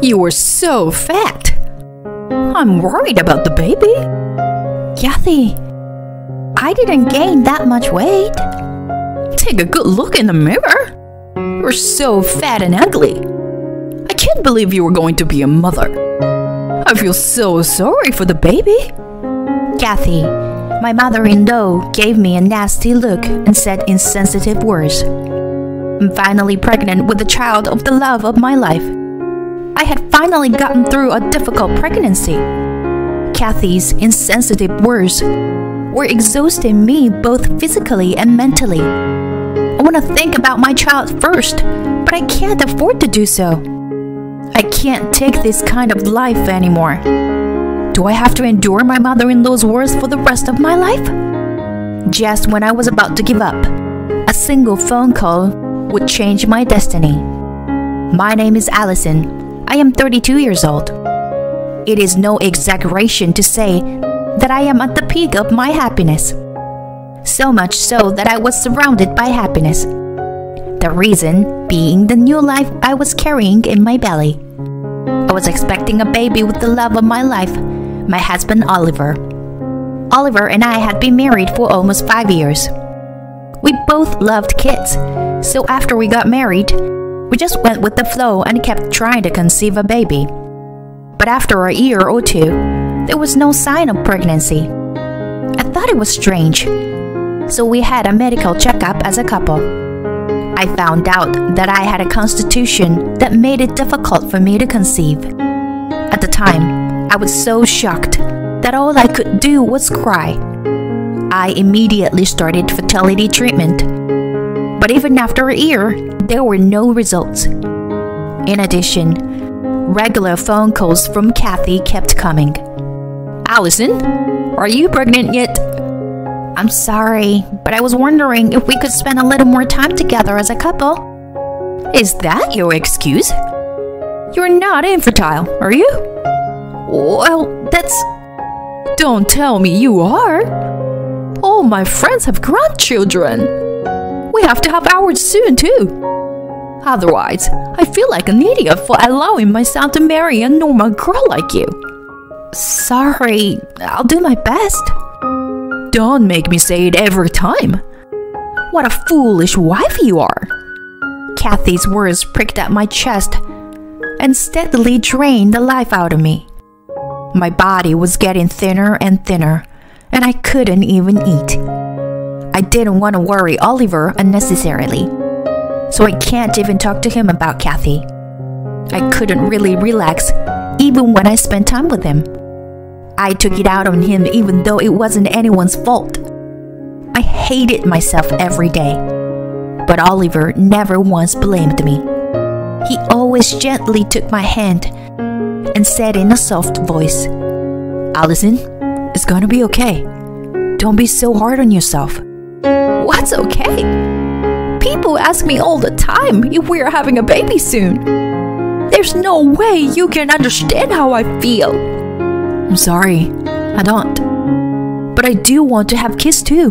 You were so fat. I'm worried about the baby. Kathy, I didn't gain that much weight. Take a good look in the mirror. You're so fat and ugly. I can't believe you were going to be a mother. I feel so sorry for the baby. Kathy, my mother-in-law gave me a nasty look and said insensitive words. I'm finally pregnant with the child of the love of my life. I had finally gotten through a difficult pregnancy. Kathy's insensitive words were exhausting me both physically and mentally. I want to think about my child first, but I can't afford to do so. I can't take this kind of life anymore. Do I have to endure my mother-in-law's words for the rest of my life? Just when I was about to give up, a single phone call would change my destiny. My name is Allison. I am 32 years old. It is no exaggeration to say that I am at the peak of my happiness. So much so that I was surrounded by happiness. The reason being the new life I was carrying in my belly. I was expecting a baby with the love of my life, my husband Oliver. Oliver and I had been married for almost 5 years. We both loved kids, so after we got married, we just went with the flow and kept trying to conceive a baby. But after a year or two, there was no sign of pregnancy. I thought it was strange, so we had a medical checkup as a couple. I found out that I had a constitution that made it difficult for me to conceive. At the time, I was so shocked that all I could do was cry. I immediately started fertility treatment, but even after a year, there were no results. In addition, regular phone calls from Kathy kept coming. Allison, are you pregnant yet? I'm sorry, but I was wondering if we could spend a little more time together as a couple. Is that your excuse? You're not infertile, are you? Well, that's... Don't tell me you are. All my friends have grandchildren. We have to have ours soon too. Otherwise, I feel like an idiot for allowing my son to marry a normal girl like you. Sorry, I'll do my best. Don't make me say it every time. What a foolish wife you are. Kathy's words pricked at my chest and steadily drained the life out of me. My body was getting thinner and thinner, and I couldn't even eat. I didn't want to worry Oliver unnecessarily, so I can't even talk to him about Kathy. I couldn't really relax even when I spent time with him. I took it out on him even though it wasn't anyone's fault. I hated myself every day, but Oliver never once blamed me. He always gently took my hand and said in a soft voice, Allison, it's gonna be okay. Don't be so hard on yourself. What's okay? People ask me all the time if we're having a baby soon. There's no way you can understand how I feel. I'm sorry, I don't. But I do want to have kids too.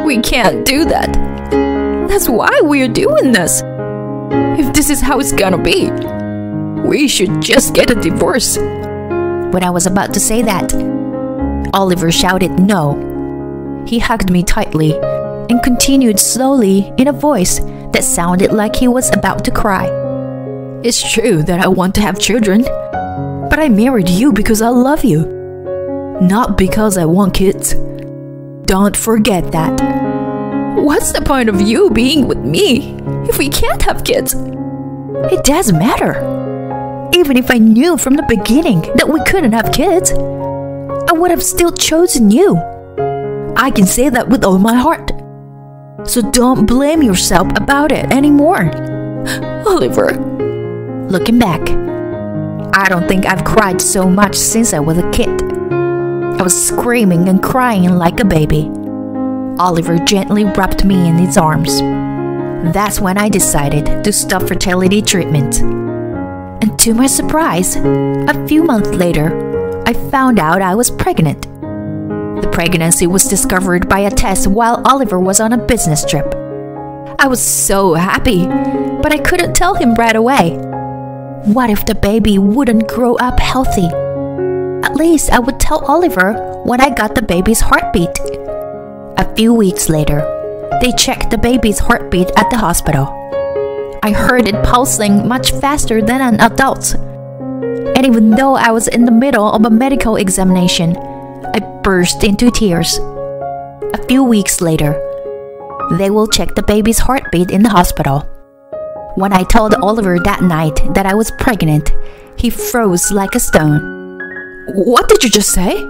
We can't do that. That's why we're doing this. If this is how it's gonna be, we should just get a divorce. When I was about to say that, Oliver shouted no. He hugged me tightly and continued slowly in a voice that sounded like he was about to cry. It's true that I want to have children, but I married you because I love you, not because I want kids. Don't forget that. What's the point of you being with me if we can't have kids? It doesn't matter. Even if I knew from the beginning that we couldn't have kids, I would have still chosen you. I can say that with all my heart. So don't blame yourself about it anymore. Oliver. Looking back, I don't think I've cried so much since I was a kid. I was screaming and crying like a baby. Oliver gently wrapped me in his arms. That's when I decided to stop fertility treatment. And to my surprise, a few months later, I found out I was pregnant. The pregnancy was discovered by a test while Oliver was on a business trip. I was so happy, but I couldn't tell him right away. What if the baby wouldn't grow up healthy? At least I would tell Oliver when I got the baby's heartbeat. A few weeks later, they checked the baby's heartbeat at the hospital. I heard it pulsing much faster than an adult's. And even though I was in the middle of a medical examination, I burst into tears. A few weeks later, they will check the baby's heartbeat in the hospital. When I told Oliver that night that I was pregnant, he froze like a stone. What did you just say?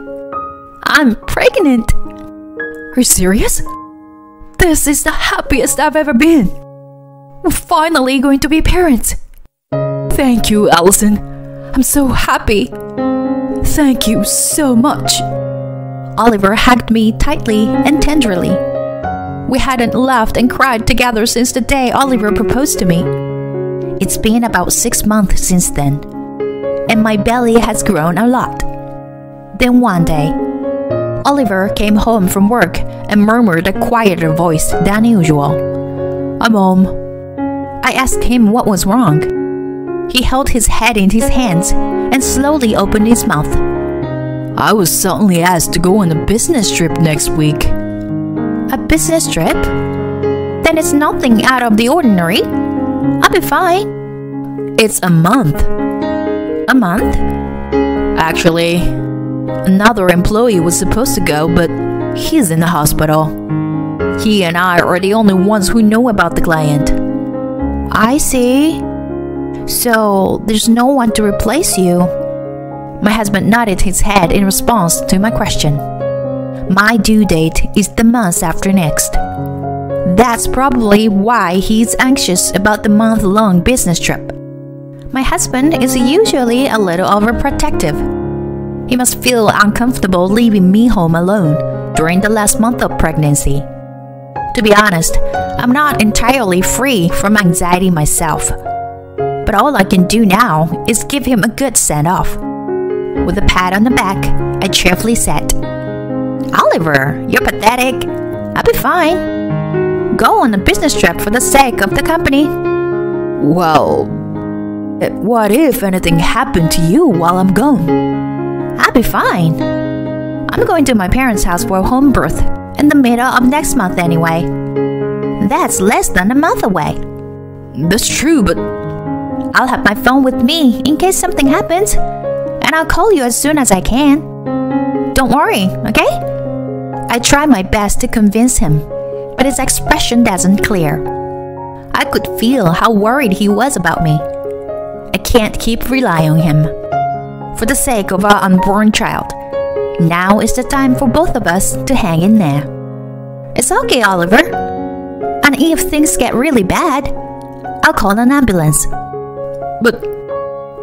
I'm pregnant. Are you serious? This is the happiest I've ever been. We're finally going to be parents. Thank you, Allison. I'm so happy. Thank you so much. Oliver hugged me tightly and tenderly. We hadn't laughed and cried together since the day Oliver proposed to me. It's been about 6 months since then, and my belly has grown a lot. Then one day, Oliver came home from work and murmured a quieter voice than usual. I'm home. I asked him what was wrong. He held his head in his hands and slowly opened his mouth. I was suddenly asked to go on a business trip next week. A business trip? Then it's nothing out of the ordinary. I'll be fine. It's a month. A month? Actually, another employee was supposed to go, but he's in the hospital. He and I are the only ones who know about the client. I see. So there's no one to replace you. My husband nodded his head in response to my question. My due date is the month after next. That's probably why he's anxious about the month-long business trip. My husband is usually a little overprotective. He must feel uncomfortable leaving me home alone during the last month of pregnancy. To be honest, I'm not entirely free from anxiety myself. But all I can do now is give him a good send-off. With a pat on the back, I cheerfully said, Oliver, you're pathetic. I'll be fine. Go on a business trip for the sake of the company. Well, what if anything happened to you while I'm gone? I'll be fine. I'm going to my parents' house for a home birth in the middle of next month anyway. That's less than a month away. That's true, but I'll have my phone with me in case something happens, and I'll call you as soon as I can. Don't worry, okay? I try my best to convince him, but his expression doesn't clear. I could feel how worried he was about me. I can't keep relying on him. For the sake of our unborn child, now is the time for both of us to hang in there. It's okay, Oliver. And if things get really bad, I'll call an ambulance. But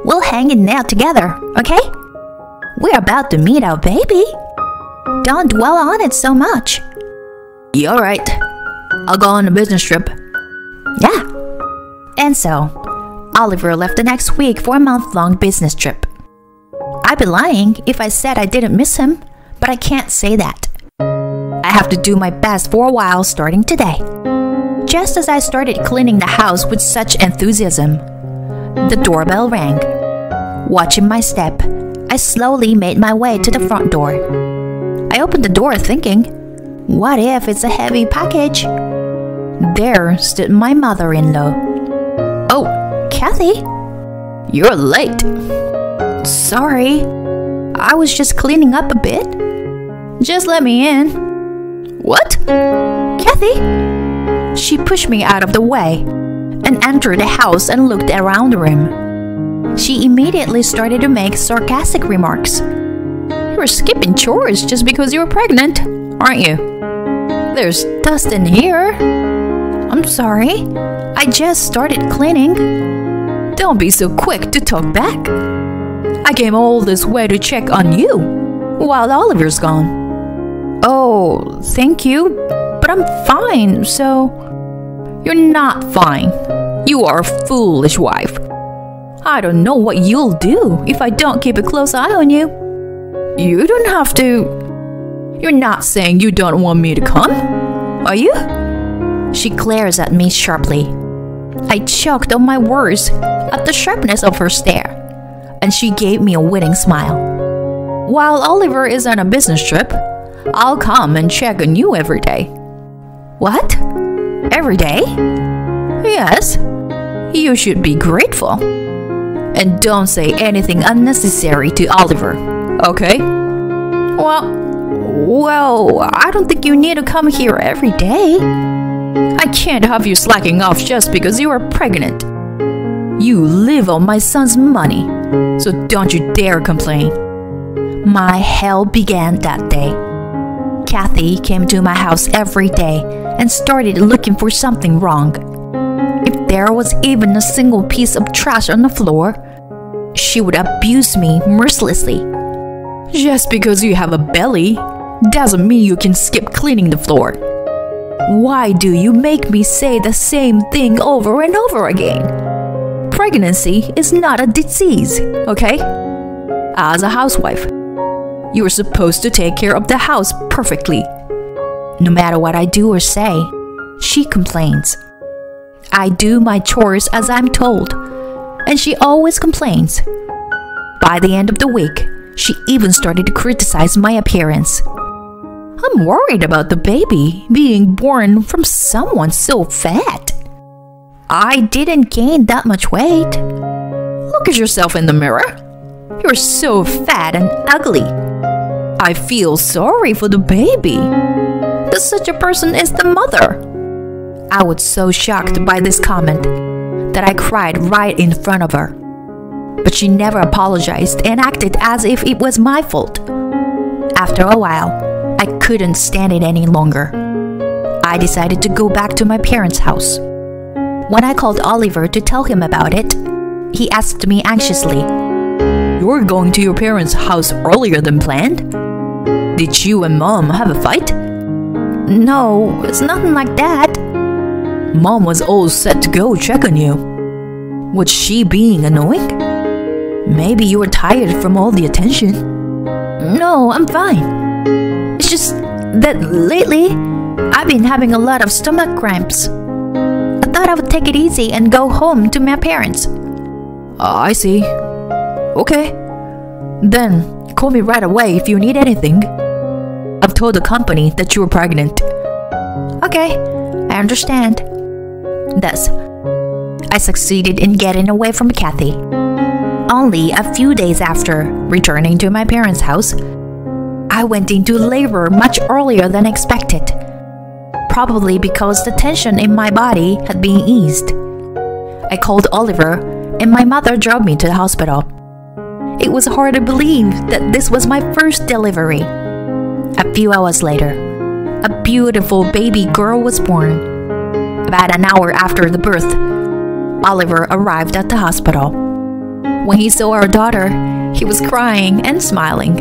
we'll hang in there together, okay? We're about to meet our baby. Don't dwell on it so much. Yeah, alright. I'll go on a business trip. Yeah. And so, Oliver left the next week for a month-long business trip. I'd be lying if I said I didn't miss him, but I can't say that. I have to do my best for a while starting today. Just as I started cleaning the house with such enthusiasm, the doorbell rang. Watching my step, I slowly made my way to the front door. I opened the door thinking, what if it's a heavy package? There stood my mother-in-law. Oh, Kathy? You're late. Sorry, I was just cleaning up a bit. Just let me in. What? Kathy? She pushed me out of the way and entered the house and looked around the room. She immediately started to make sarcastic remarks. You're skipping chores just because you're pregnant, aren't you? There's dust in here. I'm sorry, I just started cleaning. Don't be so quick to talk back. I came all this way to check on you while Oliver's gone. Oh, thank you, but I'm fine, so... You're not fine. You are a foolish wife. I don't know what you'll do if I don't keep a close eye on you. You don't have to... You're not saying you don't want me to come, are you? She glares at me sharply. I choked on my words at the sharpness of her stare, and she gave me a winning smile. While Oliver is on a business trip, I'll come and check on you every day. What? Every day? Yes. You should be grateful. And don't say anything unnecessary to Oliver, okay? Well, I don't think you need to come here every day. I can't have you slacking off just because you are pregnant. You live on my son's money, so don't you dare complain. My hell began that day. Kathy came to my house every day and started looking for something wrong. If there was even a single piece of trash on the floor, she would abuse me mercilessly. Just because you have a belly doesn't mean you can skip cleaning the floor. Why do you make me say the same thing over and over again? Pregnancy is not a disease, okay? As a housewife, you are supposed to take care of the house perfectly. No matter what I do or say, she complains. I do my chores as I'm told, and she always complains. By the end of the week, she even started to criticize my appearance. I'm worried about the baby being born from someone so fat. I didn't gain that much weight. Look at yourself in the mirror. You're so fat and ugly. I feel sorry for the baby. That such a person is the mother. I was so shocked by this comment that I cried right in front of her. But she never apologized and acted as if it was my fault. After a while, I couldn't stand it any longer. I decided to go back to my parents' house. When I called Oliver to tell him about it, he asked me anxiously, "You're going to your parents' house earlier than planned? Did you and Mom have a fight?" "No, it's nothing like that." "Mom was all set to go check on you. Was she being annoying? Maybe you were tired from all the attention." "No, I'm fine. It's just that lately, I've been having a lot of stomach cramps. I thought I would take it easy and go home to my parents." I see. Okay. Then call me right away if you need anything. I've told the company that you were pregnant. Okay, I understand. Thus, I succeeded in getting away from Kathy. Only a few days after returning to my parents' house, I went into labor much earlier than expected, probably because the tension in my body had been eased. I called Oliver, and my mother drove me to the hospital. It was hard to believe that this was my first delivery. A few hours later, a beautiful baby girl was born. About an hour after the birth, Oliver arrived at the hospital. When he saw our daughter, he was crying and smiling.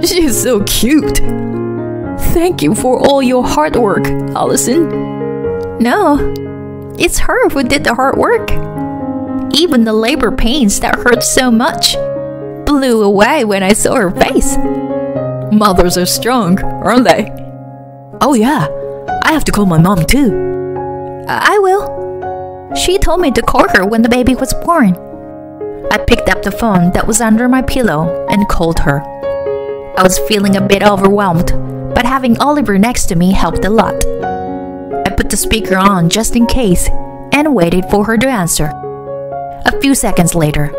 "She's so cute. Thank you for all your hard work, Allison." "No, it's her who did the hard work. Even the labor pains that hurt so much blew away when I saw her face." Mothers are strong, aren't they? Oh yeah, I have to call my mom too. I will. She told me to call her when the baby was born. I picked up the phone that was under my pillow and called her. I was feeling a bit overwhelmed, but having Oliver next to me helped a lot. I put the speaker on just in case and waited for her to answer. A few seconds later,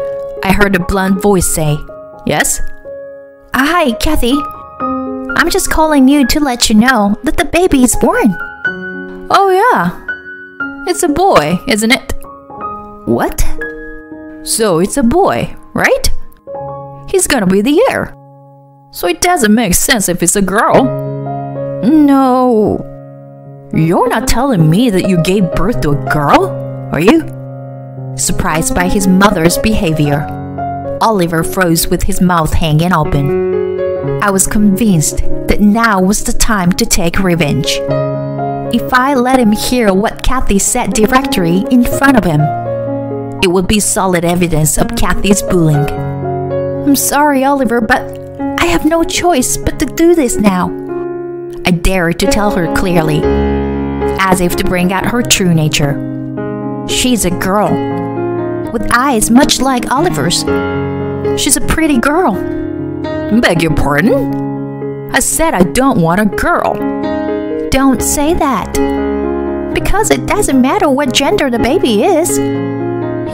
I heard a blunt voice say, "Yes?" "Hi, Kathy. I'm just calling you to let you know that the baby is born." "Oh yeah. It's a boy, isn't it?" "What?" "So it's a boy, right? He's gonna be the heir. So it doesn't make sense if it's a girl." "No. You're not telling me that you gave birth to a girl, are you?" Surprised by his mother's behavior, Oliver froze with his mouth hanging open. I was convinced that now was the time to take revenge. If I let him hear what Kathy said directly in front of him, it would be solid evidence of Kathy's bullying. "I'm sorry, Oliver, but I have no choice but to do this now," I dared to tell her clearly, as if to bring out her true nature. She's a girl, with eyes much like Oliver's. She's a pretty girl. Beg your pardon? I said I don't want a girl. Don't say that. Because it doesn't matter what gender the baby is.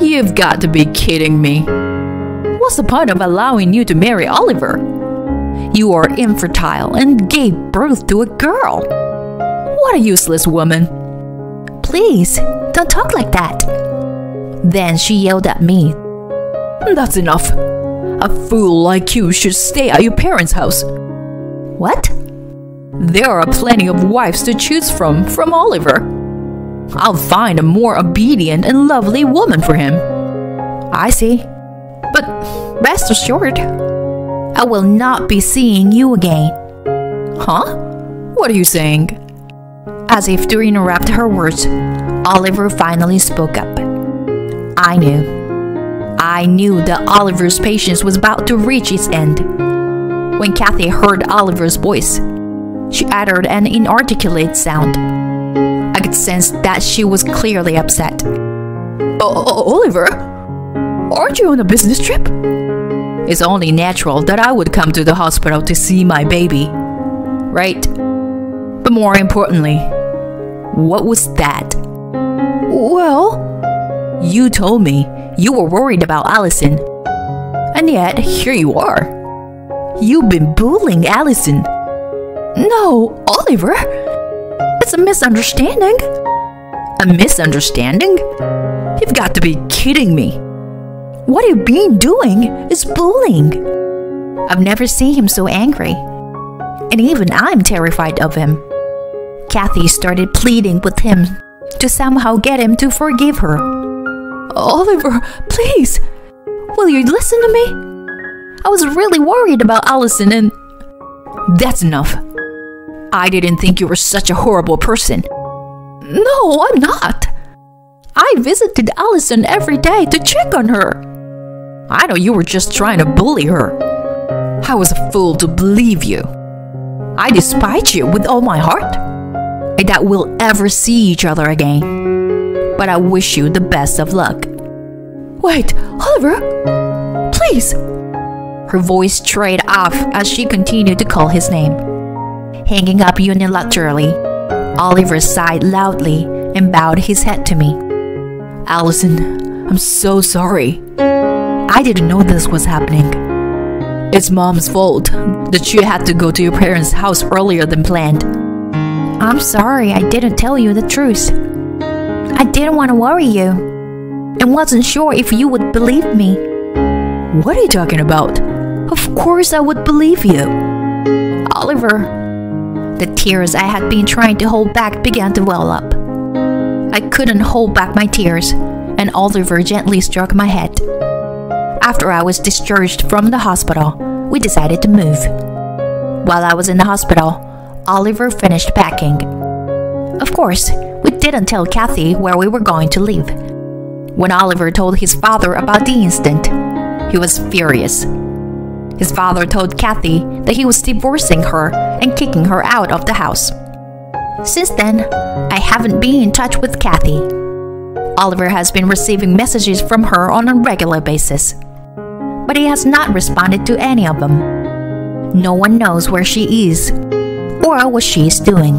You've got to be kidding me. What's the point of allowing you to marry Oliver? You are infertile and gave birth to a girl. What a useless woman. Please, don't talk like that. Then she yelled at me. That's enough. A fool like you should stay at your parents' house. What? There are plenty of wives to choose from Oliver. I'll find a more obedient and lovely woman for him. I see. But rest assured, I will not be seeing you again. Huh? What are you saying? As if to interrupt her words, Oliver finally spoke up. I knew that Oliver's patience was about to reach its end. When Kathy heard Oliver's voice, she uttered an inarticulate sound. I could sense that she was clearly upset. Oliver? Aren't you on a business trip? It's only natural that I would come to the hospital to see my baby, right? But more importantly, what was that? Well, you told me you were worried about Allison. And yet, here you are. You've been bullying Allison. No, Oliver. It's a misunderstanding. A misunderstanding? You've got to be kidding me. What you've been doing is bullying. I've never seen him so angry. And even I'm terrified of him. Kathy started pleading with him to somehow get him to forgive her. Oliver, please, will you listen to me? I was really worried about Allison and... That's enough. I didn't think you were such a horrible person. No, I'm not. I visited Allison every day to check on her. I know you were just trying to bully her. I was a fool to believe you. I despise you with all my heart. I doubt we'll ever see each other again. But I wish you the best of luck. Wait, Oliver, please. Her voice trailed off as she continued to call his name. Hanging up unilaterally, Oliver sighed loudly and bowed his head to me. Allison, I'm so sorry. I didn't know this was happening. It's Mom's fault that you had to go to your parents' house earlier than planned. I'm sorry I didn't tell you the truth. I didn't want to worry you and wasn't sure if you would believe me. What are you talking about? Of course I would believe you. Oliver, the tears I had been trying to hold back began to well up. I couldn't hold back my tears, and Oliver gently stroked my head. After I was discharged from the hospital, we decided to move. While I was in the hospital, Oliver finished packing. Of course, we didn't tell Kathy where we were going to live. When Oliver told his father about the incident, he was furious. His father told Kathy that he was divorcing her and kicking her out of the house. Since then, I haven't been in touch with Kathy. Oliver has been receiving messages from her on a regular basis, but he has not responded to any of them. No one knows where she is or what she is doing.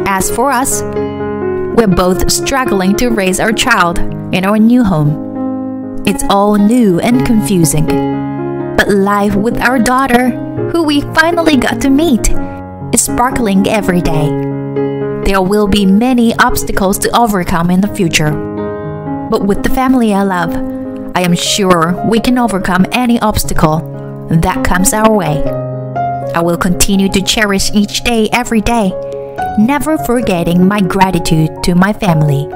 As for us, we're both struggling to raise our child in our new home. It's all new and confusing, but life with our daughter, who we finally got to meet, is sparkling every day. There will be many obstacles to overcome in the future, but with the family I love, I am sure we can overcome any obstacle that comes our way. I will continue to cherish each day every day, never forgetting my gratitude to my family.